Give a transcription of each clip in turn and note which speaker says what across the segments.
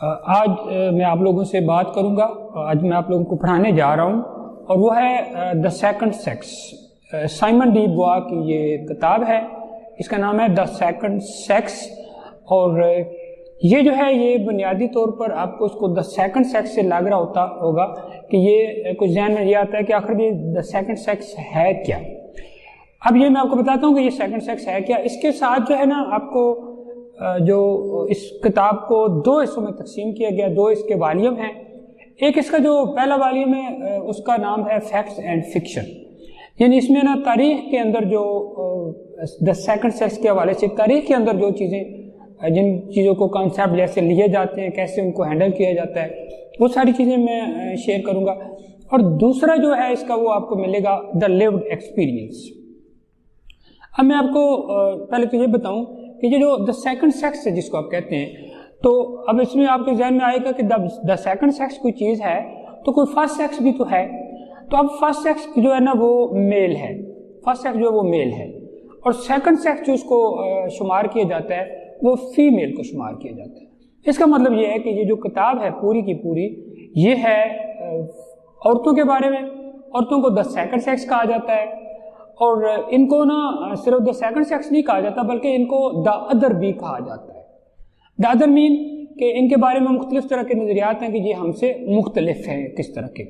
Speaker 1: آج میں آپ لوگوں سے بات کروں گا. آج میں آپ لوگوں کو پڑھانے جا رہا ہوں اور وہ ہے the second sex. Simone de Beauvoir کی یہ کتاب ہے, اس کا نام ہے دا سیکنڈ سیکس. اور یہ جو ہے یہ بنیادی طور پر آپ کو اس کو دا سیکنڈ سیکس سے لگ رہا ہوگا کہ یہ کچھ ذہن میں یہ آتا ہے کہ آخر یہ دا سیکنڈ سیکس ہے کیا. اب یہ میں آپ کو بتاتا ہوں کہ یہ سیکنڈ سیکس ہے کیا. اس کے ساتھ جو ہے نا آپ کو جو اس کتاب کو دو حصوں میں تقسیم کیا گیا, دو اس کے والیوم ہیں. ایک اس کا جو پہلا والیوم ہے اس کا نام ہے فیکٹس اینڈ فکشن, یعنی اس میں نا تاریخ کے اندر جو دا سیکنڈ سیکس کے حوالے سے تاریخ کے اندر جو چیزیں جن چیزوں کو کانسیپٹ جیسے لیے جاتے ہیں, کیسے ان کو ہینڈل کیا جاتا ہے, وہ ساری چیزیں میں شیئر کروں گا. اور دوسرا جو ہے اس کا وہ آپ کو ملے گا دا لیوڈ ایکسپیرینس. اب میں آپ کو پہلے تو یہ بتاؤں کہ یہ جو دا سیکنڈ سیکس ہے جس کو آپ کہتے ہیں, تو اب اس میں آپ کے ذہن میں آئے گا کہ دا سیکنڈ سیکس کوئی چیز ہے تو کوئی فرسٹ سیکس بھی تو ہے. تو اب فرسٹ سیکس جو ہے نا وہ میل ہے, فرسٹ سیکس جو ہے وہ میل ہے, اور سیکنڈ سیکس جو اس کو شمار کیا جاتا ہے وہ فیمیل کو شمار کیا جاتا ہے. اس کا مطلب یہ ہے کہ یہ جو کتاب ہے پوری کی پوری یہ ہے عورتوں کے بارے میں. عورتوں کو دا سیکنڈ سیکس کہا جاتا ہے, اور ان کو نا صرف دا سیکنڈ سیکس نہیں کہا جاتا بلکہ ان کو دا ادر بھی کہا جاتا ہے. دا ادر مین کہ ان کے بارے میں مختلف طرح کے نظریات ہیں کہ یہ ہم سے مختلف ہیں کس طرح کے.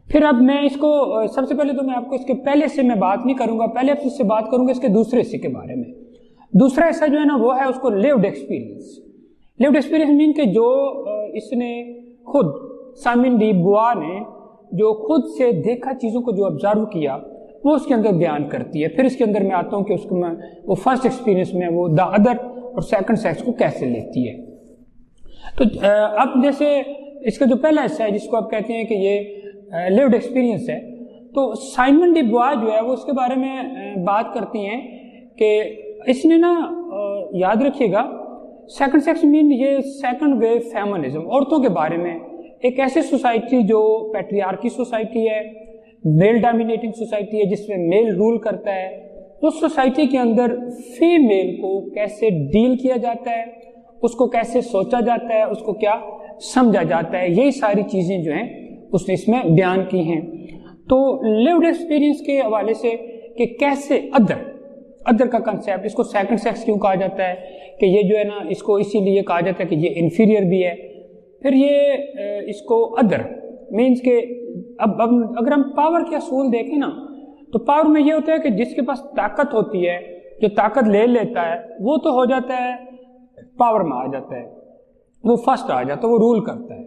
Speaker 1: پھر اب میں اس کو سب سے پہلے تو میں آپ کو اس کے پہلے سے میں بات نہیں کروں گا, پہلے آپ سے بات کروں گا اس کے دوسرے حصے کے بارے میں. دوسرا حصہ جو ہے نا وہ ہے اس کو لیوڈ ایکسپیرینس. لیوڈ ایکسپیرینس مین کہ جو اس نے خود سائمن ڈی بوا نے جو خود سے دیکھا چیزوں کو جو آبزرو کیا وہ اس کے اندر بیان کرتی ہے. پھر اس کے اندر میں آتا ہوں کہ اس کو میں وہ فرسٹ ایکسپیرینس میں وہ دا ادر اور سیکنڈ سیکس کو کیسے لیتی ہے. تو اب جیسے اس کا جو پہلا حصہ ہے جس کو آپ کہتے ہیں کہ یہ لیوڈ ایکسپیرینس ہے, تو سائمن ڈی بوا جو ہے وہ اس کے بارے میں بات کرتی ہیں کہ اس نے نا یاد رکھیے گا سیکنڈ سیکس مین یہ سیکنڈ ویو فیمنزم, عورتوں کے بارے میں ایک ایسے سوسائٹی جو پیٹریارکی سوسائٹی ہے, میل ڈومینیٹنگ سوسائٹی ہے جس میں میل رول کرتا ہے, اس سوسائٹی کے اندر فیمیل کو کیسے ڈیل کیا جاتا ہے, اس کو کیسے سوچا جاتا ہے, اس کو کیا سمجھا جاتا ہے, یہی ساری چیزیں جو ہیں اس نے اس میں بیان کی ہیں. تو لیوڈ ایکسپیرینس کے حوالے سے کہ کیسے ادر کا کنسیپٹ, اس کو سیکنڈ سیکس کیوں کہا جاتا ہے کہ یہ جو ہے نا اس کو اسی لیے کہا جاتا ہے کہ یہ انفیریئر بھی ہے. پھر یہ اس کو ادر مینس کہ اب اگر ہم پاور کے اصول دیکھیں نا تو پاور میں یہ ہوتا ہے کہ جس کے پاس طاقت ہوتی ہے, جو طاقت لے لیتا ہے وہ تو ہو جاتا ہے پاور میں آ جاتا ہے, وہ فرسٹ آ جاتا ہے, وہ رول کرتا ہے.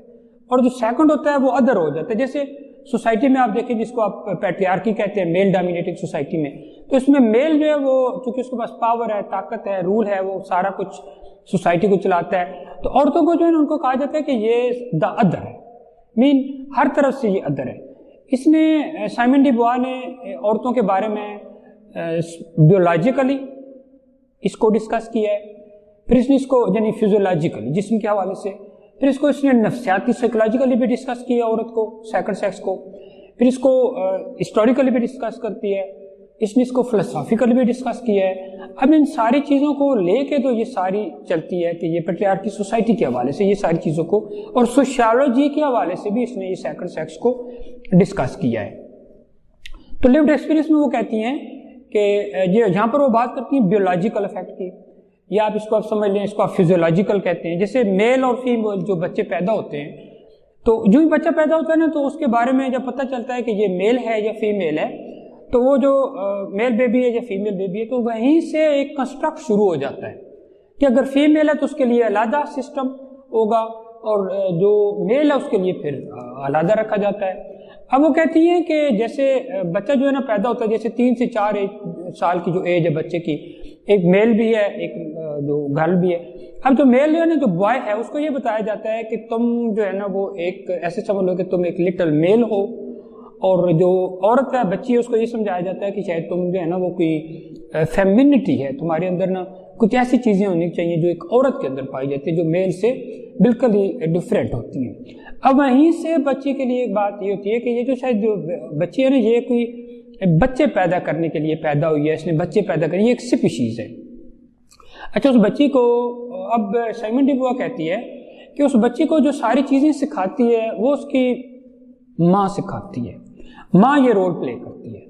Speaker 1: اور جو سیکنڈ ہوتا ہے وہ ادر ہو جاتا ہے. جیسے سوسائٹی میں آپ دیکھیں جس کو آپ پیٹریارکی کہتے ہیں, میل ڈومینیٹنگ سوسائٹی میں, تو اس میں میل جو ہے وہ چونکہ اس کے پاس پاور ہے, طاقت ہے, رول ہے, وہ سارا کچھ سوسائٹی کو چلاتا ہے. تو عورتوں کو جو ہے نا ان کو کہا جاتا ہے کہ یہ دا ادر ہے, مین ہر طرف سے یہ ادر ہے. اس نے سائمن ڈی بوا نے عورتوں کے بارے میں بیولوجیکلی اس کو ڈسکس کیا ہے, پھر اس نے اس کو یعنی فیزیولوجیکلی جسم کے حوالے سے, پھر اس کو اس نے نفسیاتی سائیکولوجیکلی بھی ڈسکس کیا عورت کو سیکنڈ سیکس کو, پھر اس کو ہسٹوریکلی بھی ڈسکس کرتی ہے, اس نے اس کو فلسافیکلی بھی ڈسکس کیا ہے. اب ان ساری چیزوں کو لے کے تو یہ ساری چلتی ہے کہ یہ پیٹریارکی سوسائٹی کے حوالے سے یہ ساری چیزوں کو, اور سوشیالوجی کے حوالے سے بھی اس نے یہ سیکنڈ سیکس کو ڈسکس کیا ہے. تو لیوڈ ایکسپیرینس میں وہ کہتی ہیں کہ یہاں پر وہ بات کرتی ہیں بیولوجیکل افیکٹ کی, یا آپ اس کو آپ سمجھ لیں اس کو آپ فیزیولوجیکل کہتے ہیں. جیسے میل اور فیمیل جو بچے پیدا ہوتے ہیں, تو جو ہی بچہ پیدا ہوتا ہے نا تو اس کے بارے میں جب پتہ چلتا ہے کہ یہ میل ہے یا فیمیل ہے, تو وہ جو میل بیبی ہے یا فیمیل بیبی ہے تو وہیں سے ایک کنسٹرکٹ شروع ہو جاتا ہے کہ اگر فیمیل ہے تو اس کے لیے علیحدہ سسٹم ہوگا, اور جو میل ہے اس کے لیے پھر علیحدہ رکھا جاتا ہے. اب وہ کہتی ہیں کہ جیسے بچہ جو ہے نا پیدا ہوتا ہے, جیسے 3 سے 4 سال کی جو ایج ہے بچے کی, ایک میل بھی ہے ایک جو گرل بھی ہے. اب جو میل جو ہے نا جو بوائے ہے اس کو یہ بتایا جاتا ہے کہ تم جو ہے نا وہ ایک ایسے سمجھ لو کہ تم ایک لٹل میل ہو, اور جو عورت ہے بچی ہے اس کو یہ سمجھایا جاتا ہے کہ شاید تم جو ہے نا وہ کوئی فیمینٹی ہے, تمہارے اندر نا کچھ ایسی چیزیں ہونی چاہیے جو ایک عورت کے اندر پائی جاتی ہیں جو میل سے بالکل ہی ڈفرینٹ ہوتی ہیں. اب وہیں سے بچی کے لیے ایک بات یہ ہوتی ہے کہ یہ جو شاید جو بچی ہے نا یہ کوئی بچے پیدا کرنے کے لیے پیدا ہوئی ہے, اس نے بچے پیدا کرے, یہ ایک سپیشیز ہے. اچھا, اس بچی کو اب سائمن ڈی بوا کہتی ہے کہ اس بچے کو جو ساری چیزیں سکھاتی ہے وہ اس کی ماں سکھاتی ہے، ماں یہ رول پلے کرتی ہے۔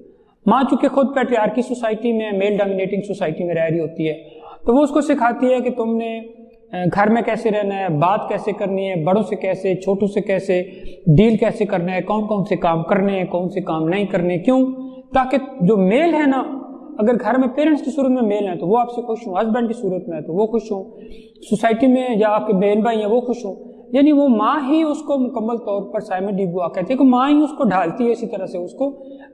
Speaker 1: ماں چونکہ خود پیٹریارکی سوسائٹی میں، میل ڈومینیٹنگ سوسائٹی میں رہ رہی ہوتی ہے، تو وہ اس کو سکھاتی ہے کہ تم نے گھر میں کیسے رہنا ہے، بات کیسے کرنی ہے، بڑوں سے کیسے، چھوٹوں سے کیسے ڈیل کیسے کرنا ہے، کون کون سے کام کرنے ہیں، کون سے کام نہیں کرنے، کیوں؟ تاکہ جو میل ہے نا، اگر گھر میں پیرنٹس کی صورت میں میل ہیں تو وہ آپ سے خوش ہوں، ہسبینڈ کی صورت میں ہے تو وہ خوش ہوں، سوسائٹی میں یا آپ کے بہن بھائی ہیں وہ خوش ہوں، یعنی وہ ماں ہی اس کو مکمل طور پر، سائمن ڈی بوا کہتے ہیں کہ ماں ہی اس کو ڈھالتی ہے، اسی طرح سے اس کو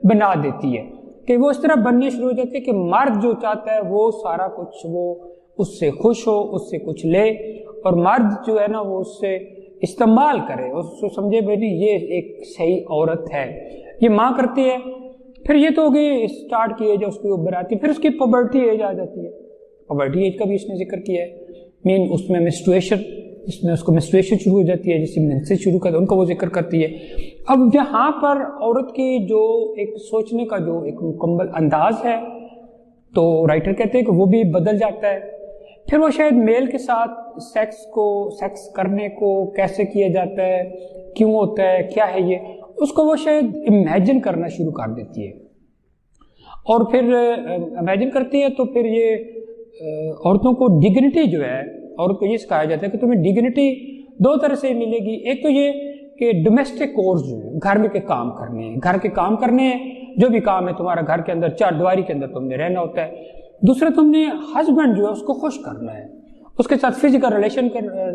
Speaker 1: بنا دیتی ہے کہ وہ اس طرح بننے شروع ہو جاتی ہے کہ مرد جو چاہتا ہے وہ سارا کچھ وہ اس سے خوش ہو، اس سے کچھ لے، اور مرد جو ہے نا وہ اس سے استعمال کرے، اس کو سمجھے بھائی یہ ایک صحیح عورت ہے، یہ ماں کرتی ہے۔ پھر یہ تو ہوگی اسٹارٹ کی ایج اس کی اوپر آتی ہے، پھر اس کی پبرٹی ایج آ جاتی ہے، پبرٹی ایج کا بھی اس نے ذکر کیا ہے، مین اس میں مسٹریشن، اس میں اس کو مسٹریشن شروع ہو جاتی ہے، جس سے شروع کرتے ان کا وہ ذکر کرتی ہے۔ اب یہاں پر عورت کی جو ایک سوچنے کا جو ایک مکمل انداز ہے تو رائٹر کہتے ہیں کہ وہ بھی بدل جاتا ہے۔ پھر وہ شاید میل کے ساتھ سیکس کرنے کو کیسے کیا جاتا ہے، کیوں ہوتا ہے، کیا ہے یہ، اس کو وہ شاید امیجن کرنا شروع کر دیتی ہے، اور پھر امیجن کرتی ہے تو پھر یہ عورتوں کو ڈگنیٹی جو ہے، عورت کو یہ سکھایا جاتا ہے کہ تمہیں ڈگنیٹی دو طرح سے ملے گی، ایک تو یہ کہ ڈومیسٹک کورس جو ہے، گھر میں کے کام کرنے ہیں، گھر کے کام کرنے ہیں، جو بھی کام ہے تمہارا گھر کے اندر، چار دیواری کے اندر تم نے رہنا ہوتا ہے۔ دوسرا تم نے ہسبینڈ جو ہے اس کو خوش کرنا ہے، اس کے ساتھ فزیکل ریلیشن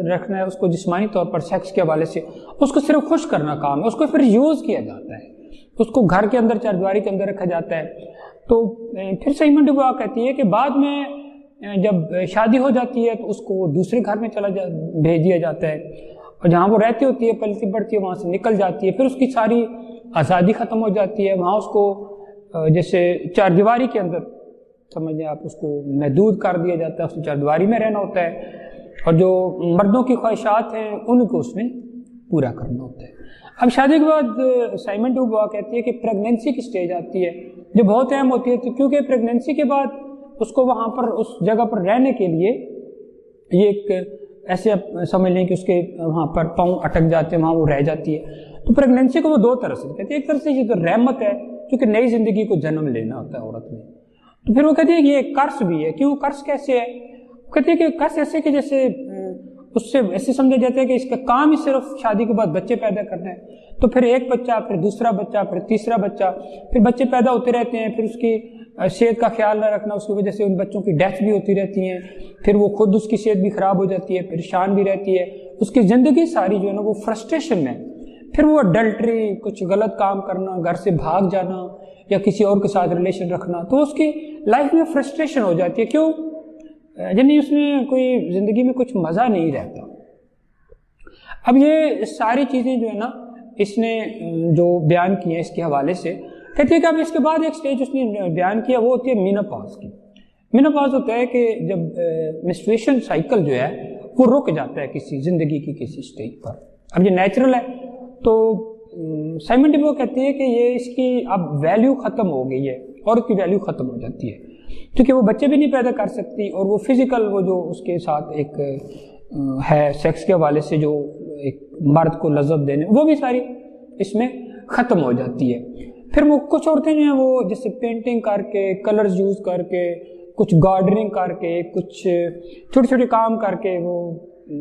Speaker 1: رکھنا ہے، اس کو جسمانی طور پر سیکس کے حوالے سے اس کو صرف خوش کرنا کام ہے، اس کو پھر یوز کیا جاتا ہے، اس کو گھر کے اندر چار دیواری کے اندر رکھا جاتا ہے۔ تو پھر سائمن ڈی بوا کہتی ہے کہ بعد میں جب شادی ہو جاتی ہے تو اس کو دوسرے گھر میں بھیج دیا جاتا ہے، اور جہاں وہ رہتی ہوتی ہے، پلتی بڑھتی ہے، وہاں سے نکل جاتی ہے، پھر اس کی ساری آزادی ختم ہو جاتی ہے، وہاں اس کو جیسے چار دیواری کے اندر سمجھیں آپ، اس کو محدود کر دیا جاتا ہے، اس نے چار دیواری میں رہنا ہوتا ہے، اور جو مردوں کی خواہشات ہیں ان کو اس نے پورا کرنا ہوتا ہے۔ اب شادی کے بعد سائمن ڈی بوا کہتی ہے کہ پریگنینسی کی سٹیج آتی ہے جو بہت اہم ہوتی ہے، کیونکہ پریگنینسی کے بعد اس کو وہاں پر اس جگہ پر رہنے کے لیے یہ ایک ایسے سمجھ لیں کہ اس کے وہاں پر پاؤں اٹک جاتے ہیں، وہاں وہ رہ جاتی ہے۔ تو پریگنینسی کو وہ دو طرح سے کہتے ہیں، ایک طرح سے یہ تو رحمت ہے کیونکہ نئی زندگی کو جنم لینا ہوتا ہے عورت میں، تو پھر وہ کہتے ہیں کہ یہ قرض بھی ہے۔ کیوں قرض کیسے ہے؟ وہ کہتے ہیں کہ قرض ایسے کہ جیسے اس سے ایسے سمجھا جاتا ہے کہ اس کا کام ہی صرف شادی کے بعد بچے پیدا کرنا ہے، تو پھر ایک بچہ، پھر دوسرا بچہ، پھر تیسرا بچہ، پھر بچے پیدا ہوتے رہتے ہیں، پھر اس کی صحت کا خیال نہ رکھنا، اس کی وجہ سے ان بچوں کی ڈیتھ بھی ہوتی رہتی ہیں، پھر وہ خود اس کی صحت بھی خراب ہو جاتی ہے، پریشان بھی رہتی ہے، اس کی زندگی ساری جو ہے نا وہ فرسٹریشن میں، پھر وہ اڈلٹری، کچھ غلط کام کرنا، گھر سے بھاگ جانا یا کسی اور کے ساتھ ریلیشن رکھنا، تو اس کی لائف میں فرسٹریشن ہو جاتی ہے۔ کیوں؟ یعنی اس میں کوئی زندگی میں کچھ مزہ نہیں رہتا۔ اب یہ ساری چیزیں جو ہے نا اس نے جو بیان کی ہیں اس کے حوالے سے، کہتے ہیں کہ اب اس کے بعد ایک سٹیج اس نے بیان کیا، وہ ہوتی ہے مینوپاز کی۔ مینوپاز ہوتا ہے کہ جب منسٹریشن سائیکل جو ہے وہ رک جاتا ہے کسی زندگی کی کسی سٹیج پر، اب یہ نیچرل ہے، تو سائمن ڈی بوا کہتی ہے کہ یہ اس کی اب ویلیو ختم ہو گئی ہے، عورت کی ویلیو ختم ہو جاتی ہے، کیونکہ وہ بچے بھی نہیں پیدا کر سکتی، اور وہ فزیکل وہ جو اس کے ساتھ ایک ہے سیکس کے حوالے سے جو ایک مرد کو لذت دینے، وہ بھی ساری اس میں ختم ہو جاتی ہے۔ پھر وہ کچھ عورتیں جو ہیں وہ جیسے پینٹنگ کر کے، کلرز یوز کر کے، کچھ گارڈننگ کر کے، کچھ چھوٹے چھوٹے کام کر کے وہ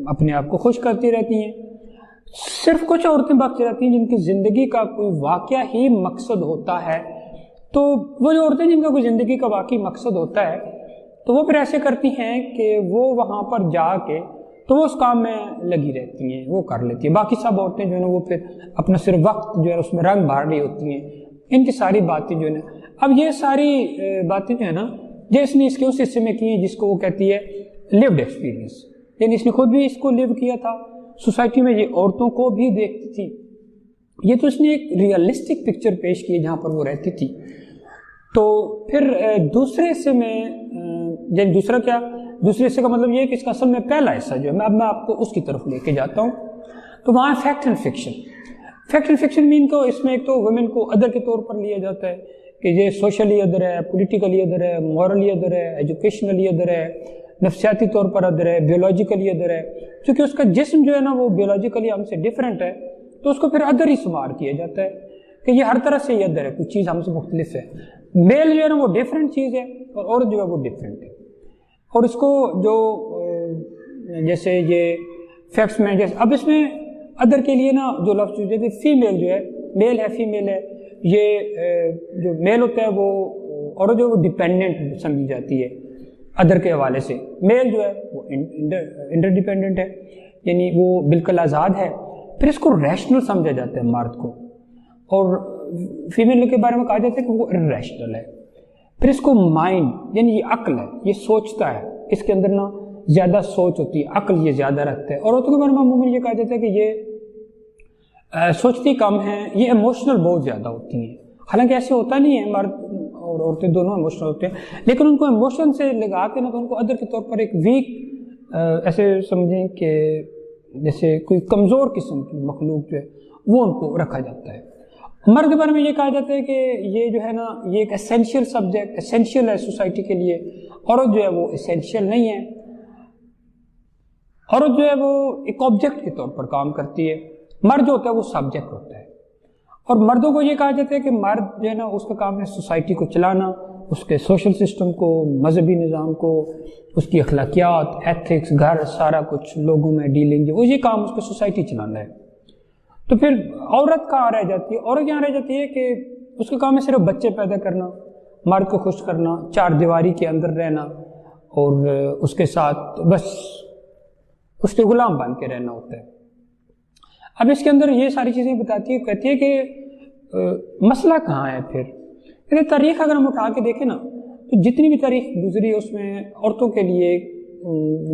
Speaker 1: اپنے آپ کو خوش کرتی رہتی ہیں۔ صرف کچھ عورتیں باقی رہتی ہیں جن کی زندگی کا کوئی واقعہ ہی مقصد ہوتا ہے، تو وہ جو عورتیں جن کا کوئی زندگی کا واقعی مقصد ہوتا ہے تو وہ پھر ایسے کرتی ہیں کہ وہ وہاں پر جا کے تو وہ اس کام میں لگی رہتی ہیں، وہ کر لیتی ہیں۔ باقی سب عورتیں جو ہے نا وہ پھر اپنا صرف وقت جو ہے اس میں رنگ بھار رہی ہوتی ہیں۔ ان کی ساری باتیں جو ہے نا، اب یہ ساری باتیں جو ہے نا جس نے اس کے اس حصے میں کی ہیں جس کو وہ کہتی ہے لیوڈ ایکسپیرینس، یعنی اس نے خود بھی اس کو لیو کیا تھا، سوسائٹی میں یہ عورتوں کو بھی دیکھتی تھی، یہ تو اس نے ایک ریئلسٹک پکچر پیش کی ہے جہاں پر وہ رہتی تھی۔ تو پھر دوسرے حصے میں دوسرا کیا، دوسرے حصے کا مطلب یہ ہے کہ اس کا اصل میں پہلا حصہ جو ہے میں آپ کو اس کی طرف لے کے جاتا ہوں، تو وہاں fact and fiction. Fact and fiction مین کو اس میں ایک تو ویمن کو ادر کے طور پر لیا جاتا ہے کہ یہ سوشلی ادر ہے، پولیٹیکلی ادر ہے، مورلی ادر ہے، ایجوکیشنلی ادر ہے، نفسیاتی طور پر ادھر ہے، بیولوجیکلی ادھر ہے. چونکہ اس کا جسم جو ہے نا وہ بیولوجیکلی ہم سے ڈفرینٹ ہے، تو اس کو پھر ادھر ہی شمار کیا جاتا ہے کہ یہ ہر طرح سے یہ ادھر ہے، کچھ چیز ہم سے مختلف ہے. میل جو ہے نا وہ ڈفرینٹ چیز ہے اور عورت جو ہے وہ ڈفرینٹ ہے. اور اس کو جو جیسے یہ فیکٹس میں جیسے اب اس میں ادر کے لیے نا جو لفظ جیسے فیمیل جو ہے، میل ہے فیمیل ہے، یہ جو میل ہوتا ہے وہ عورت جو وہ ڈیپینڈنٹ سمجھی جاتی ہے ادر کے حوالے سے. میل جو ہے وہ انٹر ڈیپینڈنٹ ہے، یعنی وہ بالکل آزاد ہے. پھر اس کو ریشنل سمجھا جاتا ہے مرد کو، اور فیمیل کے بارے میں کہا جاتا ہے کہ وہ ریشنل ہے. پھر اس کو مائنڈ یعنی یہ عقل ہے، یہ سوچتا ہے، اس کے اندر نا زیادہ سوچ ہوتی ہے، عقل یہ زیادہ رکھتا ہے. اور عورتوں کے بارے میں عموماً یہ کہا جاتا ہے کہ یہ سوچتی کم ہیں، یہ ایموشنل بہت زیادہ ہوتی ہیں. حالانکہ ایسے ہوتا نہیں ہے، مرد اور عورتیں دونوں ایموشنل ہوتے ہیں، لیکن ان کو ایموشن سے لگا کے نا تو ان کو ادر کے طور پر ایک ویک ایسے سمجھیں کہ جیسے کوئی کمزور قسم کی مخلوق جو ہے وہ ان کو رکھا جاتا ہے. مرد کے بارے میں یہ کہا جاتا ہے کہ یہ جو ہے نا یہ ایک اسینشیل سبجیکٹ، اسینشیل ہے سوسائٹی کے لیے. عورت جو ہے وہ اسینشیل نہیں ہے، عورت جو ہے وہ ایک آبجیکٹ کے طور پر کام کرتی ہے، مرد جو ہوتا ہے وہ سبجیکٹ ہوتا ہے. اور مردوں کو یہ کہا جاتا ہے کہ مرد جو ہے نا اس کا کام ہے سوسائٹی کو چلانا، اس کے سوشل سسٹم کو، مذہبی نظام کو، اس کی اخلاقیات، ایتھکس، گھر، سارا کچھ لوگوں میں ڈیلنگ، وہ یہ کام اس کو سوسائٹی چلانا ہے. تو پھر عورت کہاں رہ جاتی ہے؟ عورت یہاں رہ جاتی ہے کہ اس کا کام ہے صرف بچے پیدا کرنا، مرد کو خوش کرنا، چار دیواری کے اندر رہنا، اور اس کے ساتھ بس اس کے غلام بن کے رہنا ہوتا ہے. اب اس کے اندر یہ ساری چیزیں بتاتی ہے، کہتی ہے کہ مسئلہ کہاں ہے پھر تاریخ اگر ہم اٹھا کے دیکھیں نا تو جتنی بھی تاریخ گزری اس میں عورتوں کے لیے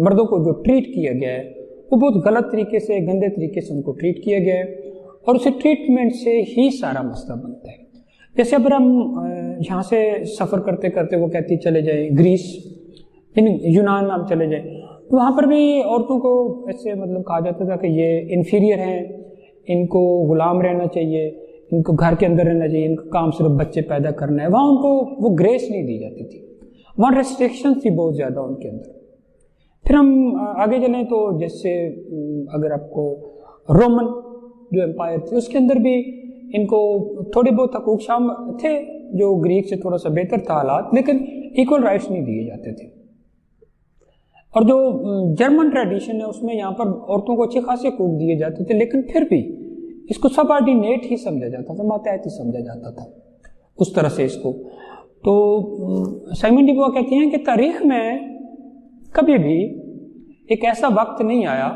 Speaker 1: مردوں کو جو ٹریٹ کیا گیا ہے وہ بہت غلط طریقے سے، گندے طریقے سے ان کو ٹریٹ کیا گیا ہے، اور اسے ٹریٹمنٹ سے ہی سارا مسئلہ بنتا ہے. جیسے اگر ہم یہاں سے سفر کرتے کرتے وہ کہتی چلے جائیں گریس، یعنی یونان میں ہم چلے جائیں، تو وہاں پر بھی عورتوں کو ایسے مطلب کہا جاتا تھا کہ یہ انفیریئر ہیں، ان کو غلام رہنا چاہیے، ان کو گھر کے اندر رہنا چاہیے، ان کا کام صرف بچے پیدا کرنا ہے. وہاں ان کو وہ گریس نہیں دی جاتی تھی، وہاں ریسٹرکشن تھی بہت زیادہ ان کے اندر. پھر ہم آگے چلیں تو جیسے اگر آپ کو رومن جو امپائر تھی اس کے اندر بھی ان کو تھوڑے بہت حقوق شامل تھے جو گریک سے تھوڑا سا بہتر تھا حالات، لیکن ایکول رائٹس نہیں دیے جاتے تھے. اور جو جرمن ٹریڈیشن ہے اس میں یہاں پر عورتوں کو اچھے خاصے حقوق دیے جاتے تھے، لیکن پھر بھی اس کو سب آرڈینیٹ ہی سمجھا جاتا تھا، ماتحت ہی سمجھا جاتا تھا اس طرح سے اس کو. تو سائمن ڈی بوا کہتی ہیں کہ تاریخ میں کبھی بھی ایک ایسا وقت نہیں آیا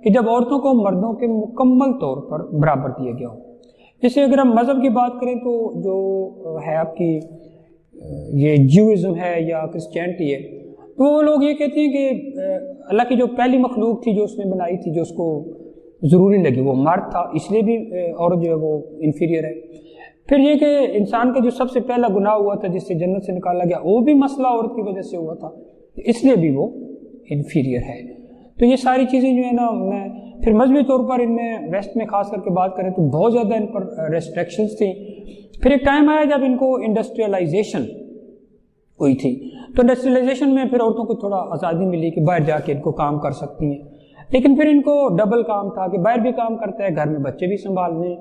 Speaker 1: کہ جب عورتوں کو مردوں کے مکمل طور پر برابر دیا گیا ہو. جیسے اگر ہم مذہب کی بات کریں تو جو ہے آپ کی یہ جیوازم ہے یا کرسچینٹی ہے، تو وہ لوگ یہ کہتے ہیں کہ اللہ کی جو پہلی مخلوق تھی جو اس نے بنائی تھی، جو اس کو ضروری لگی وہ مرد تھا، اس لیے بھی عورت جو ہے وہ انفیریئر ہے. پھر یہ کہ انسان کا جو سب سے پہلا گناہ ہوا تھا جس سے جنت سے نکالا گیا وہ بھی مسئلہ عورت کی وجہ سے ہوا تھا، اس لیے بھی وہ انفیریئر ہے. تو یہ ساری چیزیں جو ہے نا میں پھر مذہبی طور پر ان میں ویسٹ میں خاص کر کے بات کریں تو بہت زیادہ ان پر ریسٹرکشنز تھیں. پھر ایک ٹائم آیا جب ان کو انڈسٹریلائزیشن ہوئی تھی، تو انڈسٹریلائزیشن میں پھر عورتوں کو تھوڑا آزادی ملی کہ باہر جا کے ان کو کام کر سکتی ہیں. لیکن پھر ان کو ڈبل کام تھا کہ باہر بھی کام کرتا ہے، گھر میں بچے بھی سنبھالنے.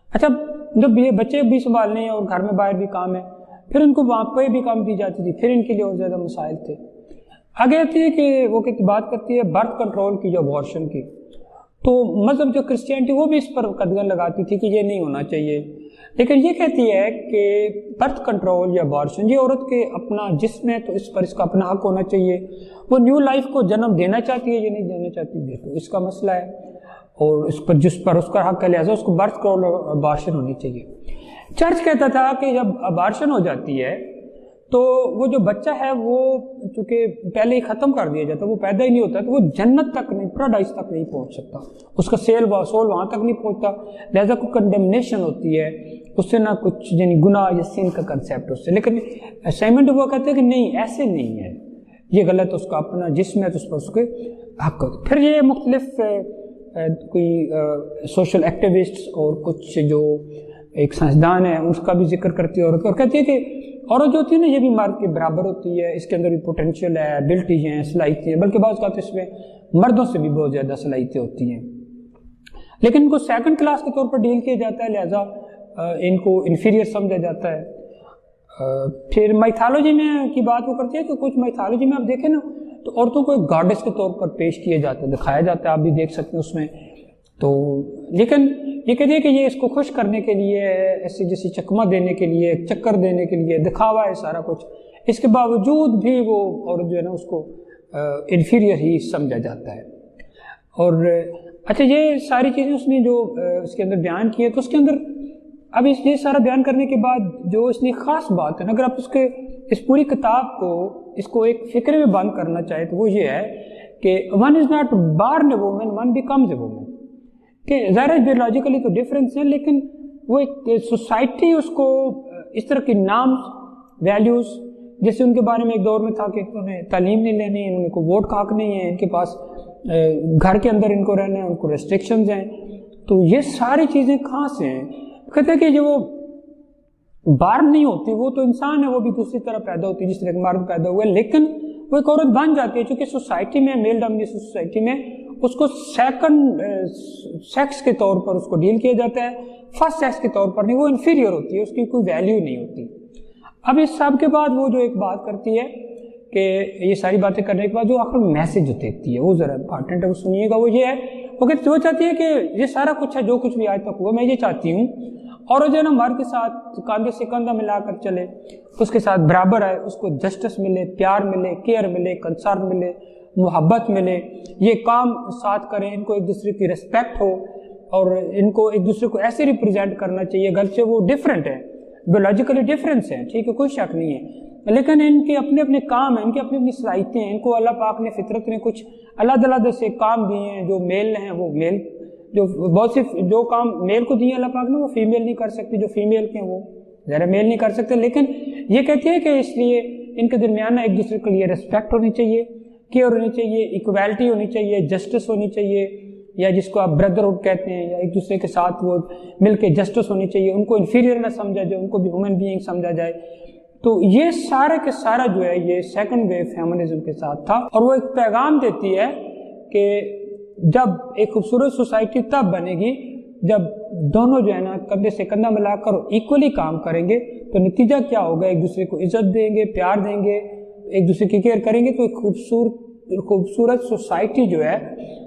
Speaker 1: اچھا جب یہ بچے بھی سنبھالنے اور گھر میں باہر بھی کام ہے، پھر ان کو وہاں پہ بھی کام دی جاتی تھی، پھر ان کے لیے اور زیادہ مسائل تھے. آگے آتی ہے کہ وہ بات کرتی ہے برتھ کنٹرول کی، جو ابارشن کی. تو مذہب جو کرسچینٹی وہ بھی اس پر قدغن لگاتی تھی کہ یہ نہیں ہونا چاہیے، لیکن یہ کہتی ہے کہ برتھ کنٹرول یا ابارشن یہ عورت کے اپنا جسم ہے تو اس پر اس کا اپنا حق ہونا چاہیے. وہ نیو لائف کو جنم دینا چاہتی ہے یا نہیں دینا چاہتی ہے تو اس کا مسئلہ ہے، اور اس پر جس پر اس کا حق ہے لہٰذا اس کو برتھ کنٹرول اور ابارشن ہونی چاہیے. چرچ کہتا تھا کہ جب ابارشن ہو جاتی ہے تو وہ جو بچہ ہے وہ چونکہ پہلے ہی ختم کر دیا جاتا ہے، وہ پیدا ہی نہیں ہوتا، تو وہ جنت تک نہیں، پیراڈائز تک نہیں پہنچ سکتا، اس کا سول وہاں تک نہیں پہنچتا، لہذا کوئی کنڈمنیشن ہوتی ہے اس سے، نہ کچھ یعنی گناہ یا سین کا کنسیپٹ اس سے. لیکن سائمن ڈی بوا کہتے ہیں کہ نہیں، ایسے نہیں ہے، یہ غلط، اس کا اپنا جسم ہے تو اس پر اس کے حق ہوتے. پھر یہ مختلف کوئی سوشل ایکٹیوسٹس اور کچھ جو ایک سائنسدان ہے، اس کا بھی ذکر کرتی ہے عورت، اور کہتی ہے کہ عورت جو ہوتی ہے نا یہ بھی مرد کے برابر ہوتی ہے، اس کے اندر بھی پوٹینشیل ہے، ایبلٹی ہیں، صلاحیتیں ہیں، بلکہ بعض اوقات اس میں مردوں سے بھی بہت زیادہ صلاحیتیں ہوتی ہیں، لیکن ان کو سیکنڈ کلاس کے طور پر ڈیل کیا جاتا ہے، لہٰذا ان کو انفیریئر سمجھا جاتا ہے۔ پھر مائتھالوجی میں کی بات وہ کرتی ہے کہ کچھ مائتھالوجی میں آپ دیکھیں نا تو عورتوں کو ایک گاڈس کے طور پر پیش کیا جاتا ہے، دکھایا جاتا ہے، آپ بھی دیکھ سکتے ہیں اس میں۔ تو لیکن یہ کہتے ہیں کہ یہ اس کو خوش کرنے کے لیے، ایسی جیسی چکمہ دینے کے لیے، چکر دینے کے لیے دکھاوا ہے سارا کچھ، اس کے باوجود بھی وہ عورت جو ہے نا اس کو انفیریئر ہی سمجھا جاتا ہے۔ اور اچھا یہ ساری چیزیں اس نے جو اس کے اندر بیان کی ہے، تو اس کے اندر اب یہ سارا بیان کرنے کے بعد جو اس نے خاص بات ہے نا، اگر آپ اس پوری کتاب کو اس کو ایک فکرے میں بند کرنا چاہے تو وہ یہ ہے کہ one is not born a woman, one becomes a woman, کہ ظاہر ہے بیولوجیکلی تو ڈفرینس ہے، لیکن وہ ایک سوسائٹی اس کو اس طرح کی نامز، ویلیوز، جیسے ان کے بارے میں ایک دور میں تھا کہ انہیں تعلیم نہیں لینی ہے، ان کو ووٹ کا حق نہیں ہے، ان کے پاس گھر کے اندر ان کو رہنا ہے، ان کو ریسٹرکشنز ہیں، تو یہ ساری چیزیں کہاں سے ہیں؟ کہتے ہیں کہ جو وہ بارن نہیں ہوتی، وہ تو انسان ہے، وہ بھی دوسری طرح پیدا ہوتی ہے جس طرح ایک مرد پیدا ہوا ہے، لیکن وہ ایک عورت بن جاتی ہے، چونکہ سوسائٹی میں، میل ڈومینیٹڈ سوسائٹی میں اس کو سیکنڈ سیکس کے طور پر اس کو ڈیل کیا جاتا ہے، فرسٹ سیکس کے طور پر نہیں، وہ انفیریئر ہوتی ہے، اس کی کوئی ویلیو نہیں ہوتی۔ اب اس سب کے بعد وہ جو ایک بات کرتی ہے کہ یہ ساری باتیں کرنے کے بعد جو آخر میسج دیتی ہے وہ ذرا امپارٹنٹ ہے، وہ سنیے گا۔ وہ یہ ہے، وہ چاہتی ہے کہ یہ سارا کچھ ہے جو کچھ بھی آج تک ہوا، میں یہ چاہتی ہوں اور جو ہے نا مرد کے ساتھ کاندھے سے کندھا ملا کر چلے، اس کے ساتھ برابر ہے، اس کو جسٹس ملے، پیار ملے، کیئر ملے، کنسرن ملے، محبت ملے، یہ کام ساتھ کریں، ان کو ایک دوسرے کی رسپیکٹ ہو اور ان کو ایک دوسرے کو ایسے ریپرزینٹ کرنا چاہیے، گرچہ وہ ڈفرینٹ ہے، بیولوجیکلی ڈفرینس ہے، ٹھیک ہے، کوئی شک نہیں ہے، لیکن ان کے اپنے اپنے کام ہیں، ان کی اپنی اپنی صلاحیتیں ہیں، ان کو اللہ پاک نے فطرت نے کچھ علیحدہ علیحدہ سے کام دیے ہیں، جو میل ہیں وہ میل، جو بہت سی جو کام میل کو دیے اللہ پاک نے وہ فیمیل نہیں کر سکتی، جو فیمیل کے ہیں وہ ذرا میل نہیں کر سکتے، لیکن یہ کہتی ہے کہ اس لیے ان کے درمیان ایک دوسرے کے لیے ریسپیکٹ ہونی چاہیے، کیئر ہونی چاہیے، ایکویلٹی ہونی چاہیے، جسٹس ہونی چاہیے، یا جس کو آپ بردرہڈ کہتے ہیں، یا ایک دوسرے کے ساتھ وہ مل کے جسٹس ہونی چاہیے، ان کو انفیریئر نہ سمجھا جائے، ان کو بھی ہیومن بینگ سمجھا جائے۔ تو یہ سارے کے سارا جو ہے یہ سیکنڈ ویو فیمنزم کے ساتھ تھا، اور وہ ایک پیغام دیتی ہے کہ جب ایک خوبصورت سوسائٹی تب بنے گی جب دونوں جو ہے نا کندھے سے کندھا ملا کر ایکولی کام کریں گے، تو نتیجہ کیا ہوگا؟ ایک دوسرے کو عزت دیں گے، پیار دیں گے، ایک دوسرے کی کیئر کریں گے، تو ایک خوبصورت سوسائٹی جو ہے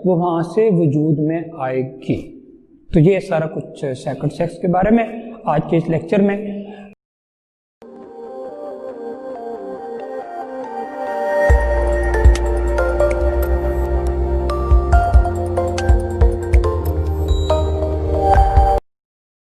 Speaker 1: وہ وہاں سے وجود میں آئے گی۔ تو یہ سارا کچھ سیکنڈ سیکس کے بارے میں آج کے اس لیکچر میں